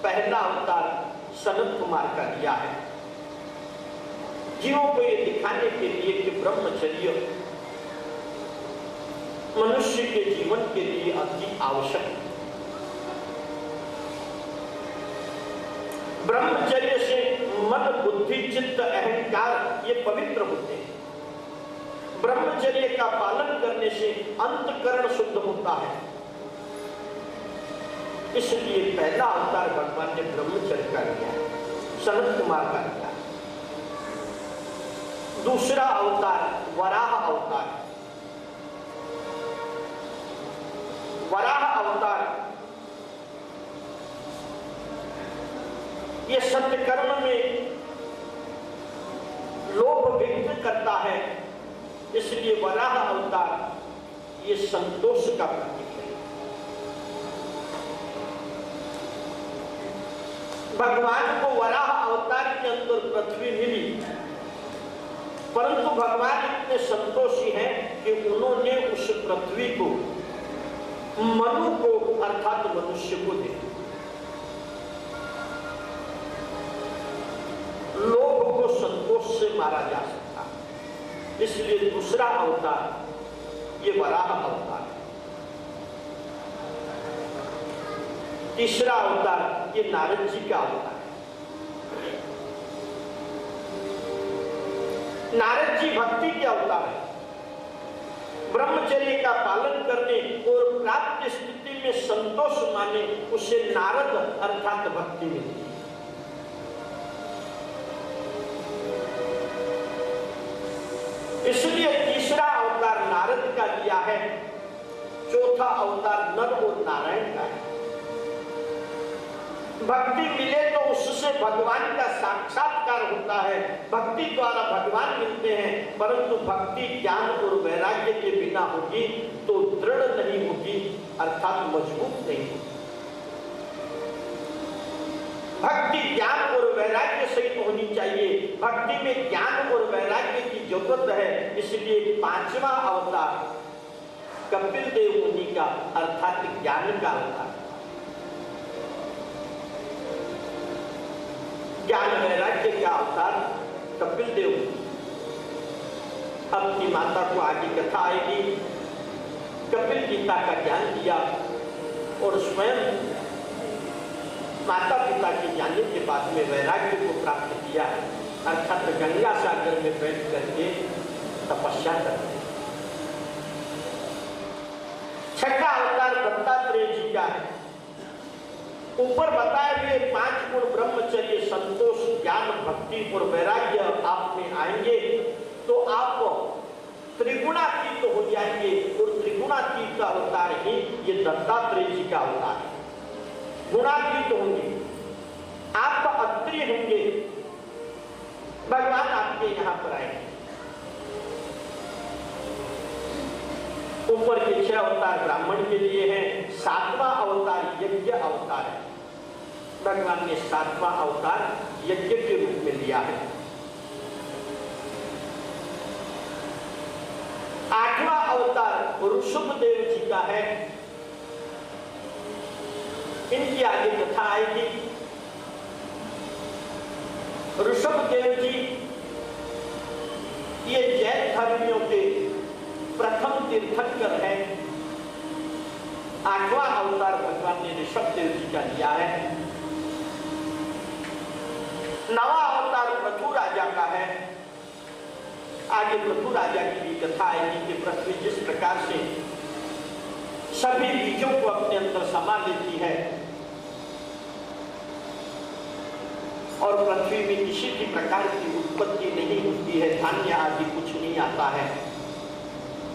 पहला अवतार सनत कुमार का लिया है, जीवों को ये दिखाने के लिए कि ब्रह्मचर्य मनुष्य के जीवन के लिए अति आवश्यक है। ब्रह्मचर्य से मन, बुद्धि, चित्त, अहंकार ये पवित्र होते हैं। ब्रह्मचर्य का पालन करने से अंतकरण शुद्ध होता है। इसलिए पहला अवतार भगवान ने ब्रह्मचर्य का लिया, सनत कुमार का लिया। दूसरा अवतार वराह अवतार। वराह अवतार ये सत्कर्म में लोभ व्यक्त करता है, इसलिए वराह अवतार ये संतोष का प्रतीक है। भगवान को वराह अवतार के अंदर पृथ्वी मिली, परंतु भगवान इतने संतोषी हैं कि उन्होंने उस पृथ्वी को मनु को अर्थात मनुष्य को दे। लोभ को संतोष से मारा जा सकता, इसलिए दूसरा अवतार ये वराह अवतार है। तीसरा अवतार ये नारद जी का अवतार है। नारद जी भक्ति के अवतार है। ब्रह्मचर्य का पालन करने और प्राप्त स्थिति में संतोष माने उसे नारद अर्थात भक्ति मिलती है। इसलिए तीसरा अवतार नारद का लिया है, चौथा अवतार नर और नारायण का है। भक्ति मिले तो उससे भगवान का साक्षात्कार होता है, भक्ति द्वारा भगवान मिलते हैं, परंतु भक्ति ज्ञान और वैराग्य के बिना होगी तो दृढ़ नहीं होगी, अर्थात मजबूत नहीं होगी। भक्ति ज्ञान और वैराग्य सहित होनी चाहिए। भक्ति में ज्ञान और वैराग्य की जरूरत है, इसलिए पांचवा अवतार कपिल देव मुनि का अर्थात ज्ञान का अवतार। ज्ञान वैराग्य का अवतार कपिल देव मुनि। अपनी माता को आगे कथा आएगी, कपिल गीता का ज्ञान दिया और स्वयं माता पिता के जानने के बाद में वैराग्य को प्राप्त किया, अर्थात गंगा सागर में बैठ करके तपस्या करते। छठा अवतार दत्तात्रेय जी का है। ऊपर बताए हुए 5 गुण ब्रह्मचर्य, संतोष, ज्ञान, भक्ति और वैराग्य आप में आएंगे तो आप त्रिगुणातीत ये दत्तात्रेय जी का अवतार है। गुणातीत होंगे, आप अत्रि होंगे, भगवान आपके यहाँ पर आएंगे। ऊपर के 6 अवतार ब्राह्मण के लिए हैं, 7वां अवतार यज्ञ अवतार है। भगवान ने 7वां अवतार यज्ञ के रूप में लिया है। 8वां अवतार ऋषभदेव जी का है। इनकी आगे कथा आएगी। ऋषभदेव जी ये जैन धर्मियों के प्रथम तीर्थंकर है। 8वां अवतार भगवान ने ऋषभदेव जी का लिया है। 9वां अवतार पृथु राजा का है। आगे पृथु राजा की भी कथा आएगी कि पृथ्वी जिस प्रकार से सभी बीजों को अपने अंदर समा लेती है और पृथ्वी में किसी भी प्रकार की उत्पत्ति नहीं होती है, धान्य आदि कुछ नहीं आता है,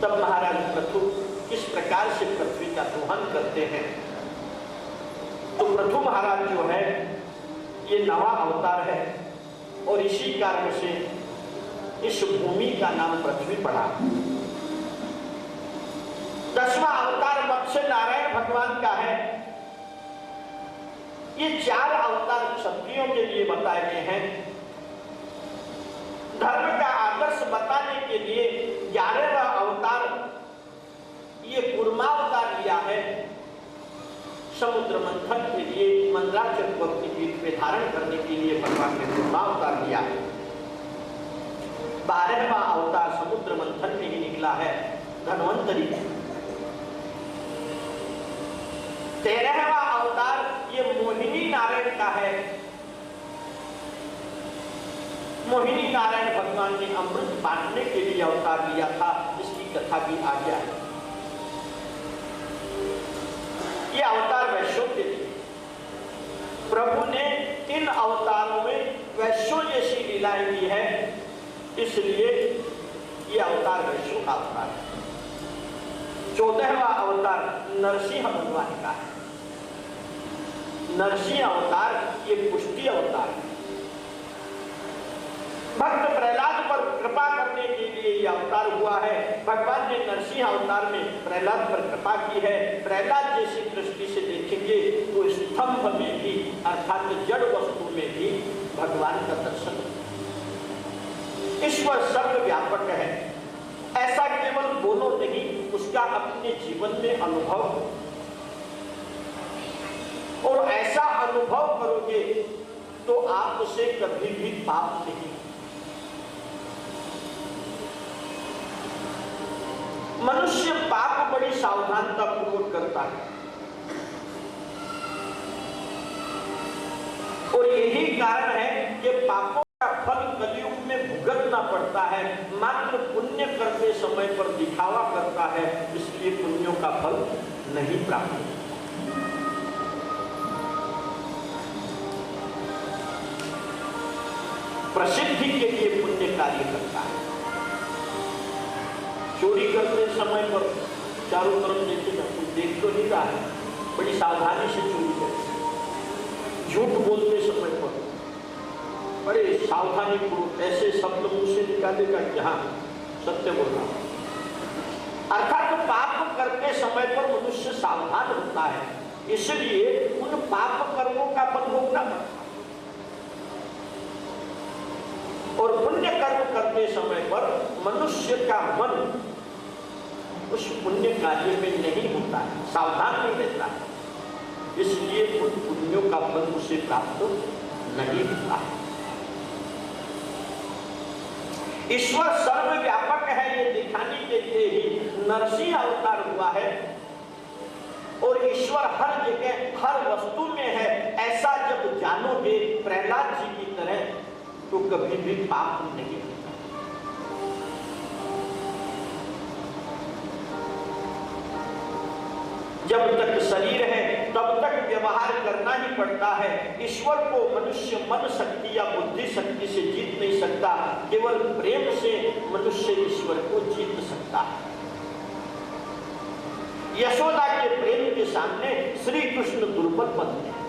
तब महाराज पृथु किस प्रकार से पृथ्वी का दोहन करते हैं। तो पृथु महाराज जो है ये 9वां अवतार है और इसी कारण से इस भूमि का नाम पृथ्वी पड़ा। 10वां अवतार मत्स्य नारायण भगवान का है। ये 4 अवतार क्षत्रियों के लिए बताए गए हैं। धर्म का आदर्श बताने के लिए 11वां अवतार ये कूर्मावतार लिया है। समुद्र मंथन के लिए मंदराचल को अपनी पीठ पे धारण करने के लिए भगवान ने कूर्मावतार लिया है। 12वां अवतार समुद्र मंथन में ही निकला है, धन्वंतरी। 13वां अवतार ये मोहिनी नारायण का है। मोहिनी नारायण भगवान ने अमृत बांटने के लिए अवतार लिया था, इसकी कथा भी आ गया है। ये अवतार वैश्यों के लिए, प्रभु ने इन अवतारों में वैश्यों जैसी लीलाएं की है, इसलिए ये अवतार वैश्यों का अवतार है। 14वां अवतार नरसिंह भगवान का है। नरसिंह अवतार ये पुष्टि अवतार है। भक्त प्रहलाद पर कृपा करने के लिए यह अवतार हुआ है। भगवान ने नरसिंह अवतार में प्रहलाद पर कृपा की है। प्रहलाद जैसी दृष्टि से देखेंगे तो स्तंभ में भी अर्थात जड़ वस्तु में भी भगवान का दर्शन। ईश्वर सर्वव्यापक है, ऐसा केवल बोलो नहीं, उसका अपने जीवन में अनुभव, और ऐसा अनुभव करोगे तो आपसे कभी भी पाप नहीं। मनुष्य पाप बड़ी सावधानता पूर्वक करता है और यही कारण है कि पापों का फल कलयुग में भुगतना पड़ता है। मात्र पुण्य करते समय पर दिखावा करता है, इसलिए पुण्यों का फल नहीं प्राप्त। प्रसिद्धि के लिए पुण्य कार्य करता है। चोरी करते समय पर चारों तरफ देखेगा, कोई देख तो नहीं रहा है, बड़ी सावधानी से चोरी करते। झूठ बोलते समय पर बड़े सावधानी पूर्वक ऐसे शब्द मुंह से निकालेगा कि हाँ सत्य बोल रहा है। अर्थात तो पाप करते समय पर मनुष्य सावधान होता है, इसलिए उन पाप कर्मों का फल भोगना पड़ता है। और पुण्य कर्म करते समय पर मनुष्य का मन उस पुण्य कार्य में नहीं होता है, सावधान नहीं रहता है, इसलिए उन पुण्यों का फल उसे प्राप्त नहीं होता है। ईश्वर सर्वव्यापक है, ये दिखाने के लिए ही नरसिंह अवतार हुआ है। और ईश्वर हर जगह हर वस्तु में है, ऐसा जब जानोगे प्रहलाद जी की तरह तो कभी भी पाप नहीं होता। जब तक शरीर है तब तक व्यवहार करना ही पड़ता है। ईश्वर को मनुष्य मन शक्ति या बुद्धि शक्ति से जीत नहीं सकता, केवल प्रेम से मनुष्य ईश्वर को जीत सकता है। यशोदा के प्रेम के सामने श्री कृष्ण दुर्बल बनते हैं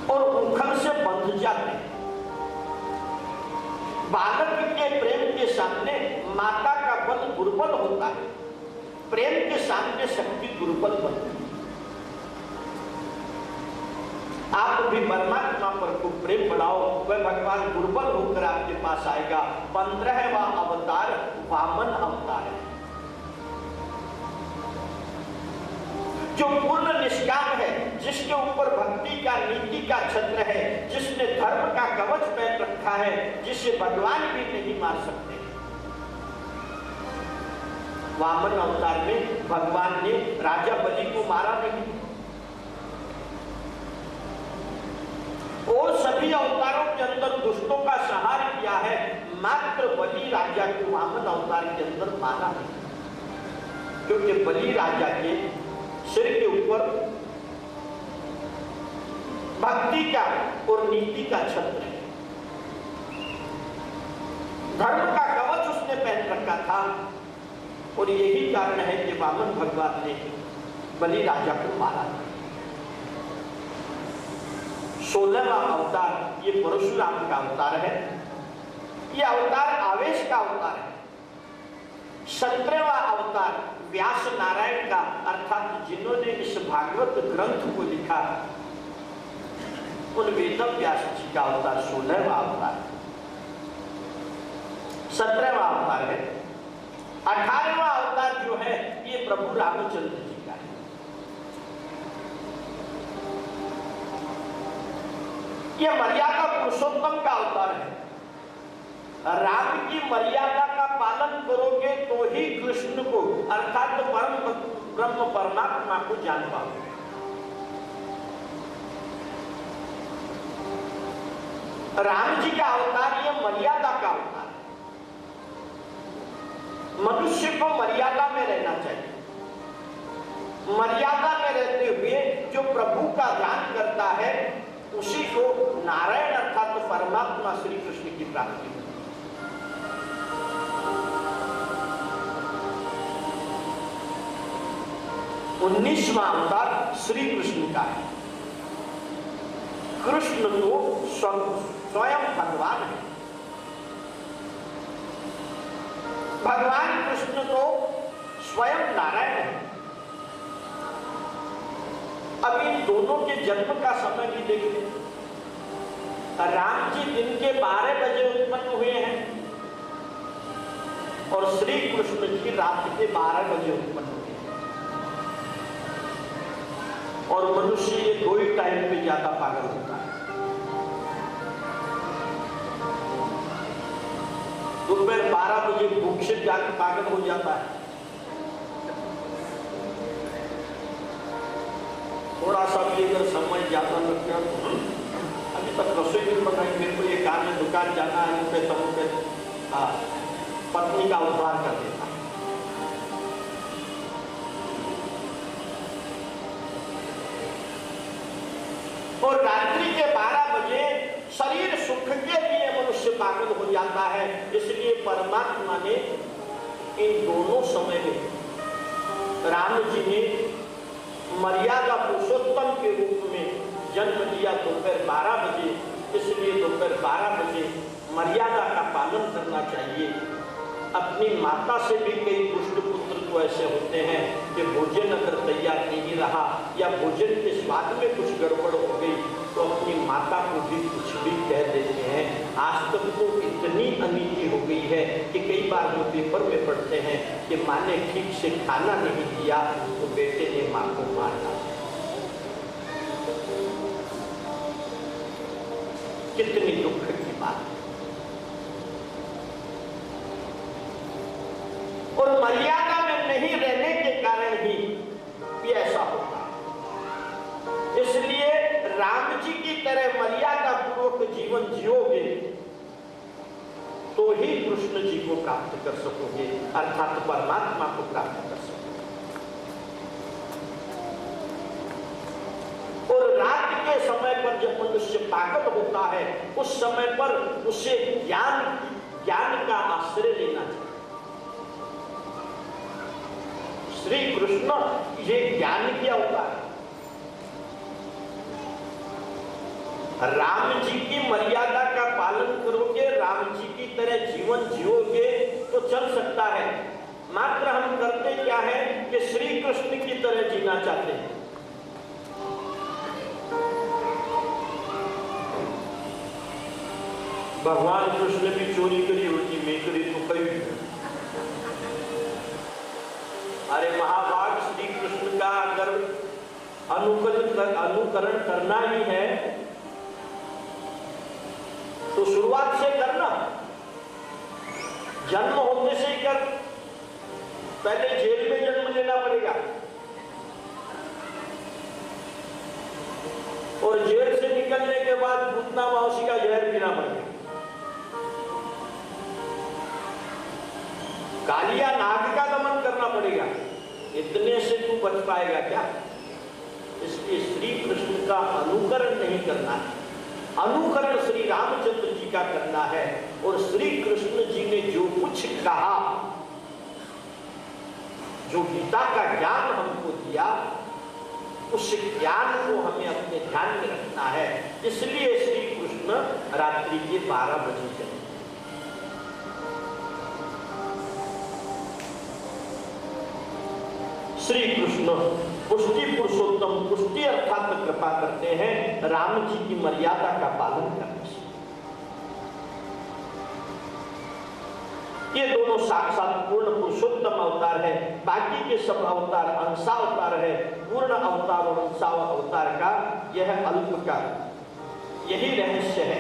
और उखल से बंध जाते हैं। बालक के प्रेम के सामने माता का बल दुर्बल होता है, प्रेम के सामने शक्ति दुर्बल बनती है। आप भी परमात्मा पर खूब प्रेम बढ़ाओ, वह भगवान दुर्बल होकर आपके पास आएगा। 15वां अवतार वामन अवतार है, जो पूर्ण निष्काम है, जिसके ऊपर भक्ति का नीति का छत्र है, जिसने धर्म का कवच पहन रखा है, जिसे भगवान भी नहीं मार सकते। वामन अवतार में भगवान ने राजा बलि को मारा नहीं, और सभी अवतारों के अंदर दुष्टों का संहार किया है, मात्र बलि राजा को वामन अवतार के अंदर मारा है, क्योंकि बलि राजा के सिर के ऊपर भक्ति का और नीति का छत्र है, धर्म का कवच उसने पहन रखा था, और यही कारण है कि वामन भगवान ने बलि राजा को मारा। 16वां अवतार ये परशुराम का अवतार है, ये अवतार आवेश का अवतार है। 17वां अवतार व्यास नारायण का, अर्थात जिन्होंने इस भागवत ग्रंथ को लिखा, उन वेद व्यास जी का अवतार 16वां अवतार, 17वां अवतार है। 18वां अवतार जो है ये प्रभु रामचंद्र जी का है। ये मर्यादा पुरुषोत्तम का अवतार है। राम की मर्यादा का पालन करोगे तो ही कृष्ण को, अर्थात परम ब्रह्म परमात्मा को जान पाओगे। राम जी का अवतार ये मर्यादा का अवतार है। मनुष्य को मर्यादा में रहना चाहिए, मर्यादा में रहते हुए जो प्रभु का ध्यान करता है उसी को नारायण अर्थात परमात्मा श्री कृष्ण की प्राप्ति होती है। 19वां अवतार श्री कृष्ण का है। कृष्ण तो स्वयं भगवान है। भगवान कृष्ण तो स्वयं नारायण है। अब इन दोनों के जन्म का समय भी देखिए, राम जी दिन के 12 बजे उत्पन्न हुए हैं और श्री कृष्ण जी रात के 12 बजे उत्पन्न हुए हैं। और मनुष्य ये दो ही टाइम पे ज्यादा पागल होता है। दोपहर 12 बजे भूख से जाकर पागल हो जाता है, थोड़ा सा भी अगर समय ज्यादा लग गया तो अभी तक रसोई नहीं बनाई, मेरे को ये काम है, दुकान जाना है, मुझे तमो पे पत्नी का उद्धार कर देता है। और रात्रि के 12 बजे शरीर सुख के लिए मनुष्य पागल हो जाता है। इसलिए परमात्मा ने इन दोनों समय में राम जी ने मर्यादा पुरुषोत्तम के रूप में जन्म लिया दोपहर 12 बजे। इसलिए दोपहर 12 बजे मर्यादा का पालन करना चाहिए। अपनी माता से भी कई दुष्ट पुत्र तो ऐसे होते हैं कि भोजन अगर तैयार नहीं रहा या भोजन के स्वाद में कुछ गड़बड़ हो गई तो अपनी माता को भी कुछ भी कह देते हैं। आज तक तो इतनी अनीति हो गई है कि कई बार वो पेपर में पढ़ते हैं कि माँ ने ठीक से खाना नहीं दिया तो बेटे ने माँ को मार डाला। कितनी दुख की बात है। और मर्यादा में नहीं रहने के कारण ही ऐसा होता है। इसलिए राम जी की तरह मर्यादा पूर्वक जीवन जियोगे तो ही कृष्ण जी को प्राप्त कर सकोगे, अर्थात परमात्मा को प्राप्त कर सकोगे। और रात के समय पर जब मनुष्य पागल होता है उस समय पर उसे ज्ञान का आश्रय लेना चाहिए। श्री कृष्ण ये ज्ञान की अवतार है। राम जी की मर्यादा का पालन करोगे, राम जी की तरह जीवन जियोगे तो चल सकता है। मात्र हम करते क्या है कि श्री कृष्ण की तरह जीना चाहते हैं। भगवान कृष्ण भी चोरी करी, उल्टी मैं करी तो कई। अरे महाभाग, श्री कृष्ण का अगर अनुकरण करना ही है तो शुरुआत से करना। जन्म होने से ही कर, पहले जेल में जन्म लेना पड़ेगा और जेल से निकलने के बाद भूतना मौसी का जहर पीना पड़ेगा। कालिया नाग का दमन करना पड़ेगा। इतने से तू बच पाएगा क्या? इसलिए श्री कृष्ण का अनुकरण नहीं करना है, अनुकरण श्री रामचंद्र जी का करना है। और श्री कृष्ण जी ने जो कुछ कहा, जो गीता का ज्ञान हमको दिया, उस ज्ञान को हमें अपने ध्यान में रखना है। इसलिए श्री कृष्ण रात्रि के 12 बजे चले। श्री कृष्ण पुष्टि पुरुषोत्तम, पुष्टि अर्थात कृपा करते हैं राम जी की मर्यादा का पालन करने से। ये दोनों साक्षात पूर्ण पुरुषोत्तम अवतार है। बाकी के सब अवतार अंशावतार है। पूर्ण अवतार और अंशावतार का यह अल्प का यही रहस्य है।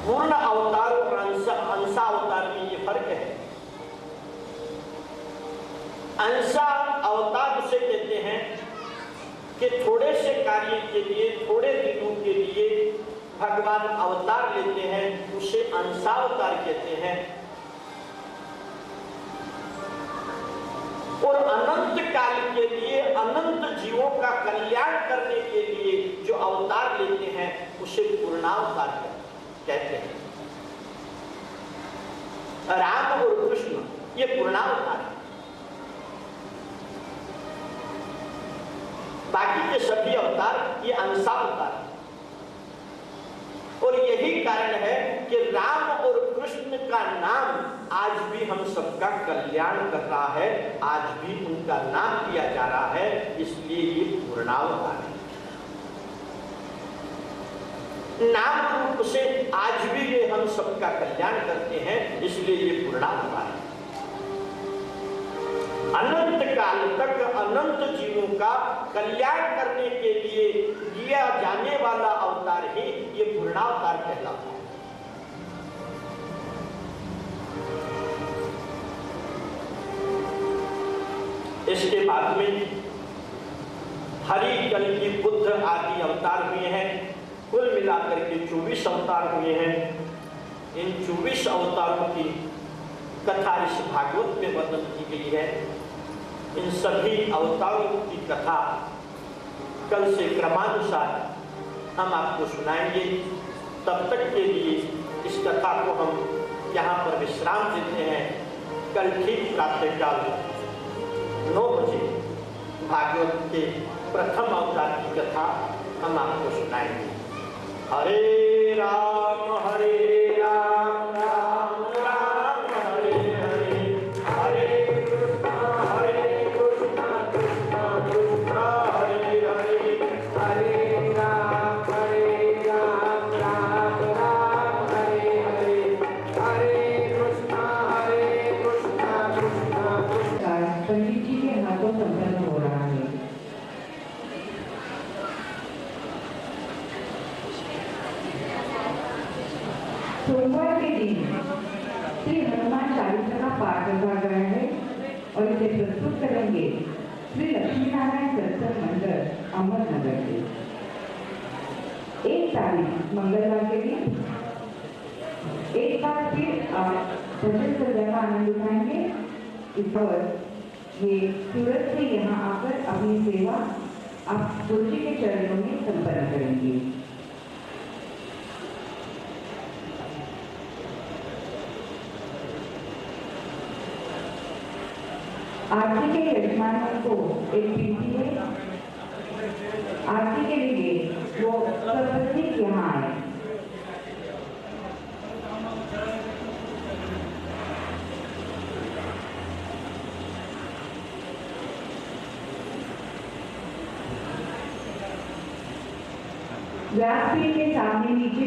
पूर्ण अवतार और अंशावतार में ये फर्क है। अंशा अवतार उसे कहते हैं कि थोड़े से कार्य के लिए, थोड़े दिनों के लिए भगवान अवतार लेते हैं, उसे अंशावतार कहते हैं। और अनंत काल के लिए, अनंत जीवों का कल्याण करने के लिए जो अवतार लेते हैं उसे पूर्णावतार कहते हैं। राम और कृष्ण ये पूर्णावतार है। बाकी के सभी अवतार ये अंशावतार है। और यही कारण है कि राम और कृष्ण का नाम आज भी हम सबका कल्याण कर रहा है, आज भी उनका नाम लिया जा रहा है, इसलिए ये पूर्णावतार है। नाम रूप से आज भी ये हम सबका कल्याण करते हैं, इसलिए ये पूर्णावतार है। अनंत काल तक अनंत जीवों का कल्याण करने के लिए लिया जाने वाला अवतार ही ये पूर्णावतार कहलाता है। इसके बाद में हरि, कल्कि, बुद्ध आदि अवतार हुए हैं। कुल मिलाकर के 24 अवतार हुए हैं। इन 24 अवतारों की कथा इस भागवत में वर्णन की गई है। इन सभी अवतारों की कथा कल से क्रमानुसार हम आपको सुनाएंगे। तब तक के लिए इस कथा को हम यहाँ पर विश्राम देते हैं। कल ठीक प्रातःकाल 9 बजे भागवत के प्रथम अवतार की कथा हम आपको सुनाएंगे। हरे राम राम राम हरे हरे, हरे कृष्ण कृष्ण कृष्ण हरे हरे, हरे राम राम राम हरे हरे, हरे कृष्ण कृष्ण कृष्ण। पंडित जी के हाथों संपन्न हो रहा है। सोमवार के दिन श्री हनुमान चालीसा का पाठ करवा गया है और इसे प्रस्तुत करेंगे श्री लक्ष्मी नारायण सत्संग मंडल अहमदनगर से। 1 तारीख मंगलवार के दिन एक बार फिर आप भजन सजा का आनंद उठाएंगे। इस पर ये सूरत से यहाँ आकर अपनी सेवा आप गुरु जी के चरणों में संपन्न करेंगे। आरती के यजमानों को एक विनती है, आरती के लिए वो सर्वस्विक यहाँ आए। व्यासपीठ के सामने नीचे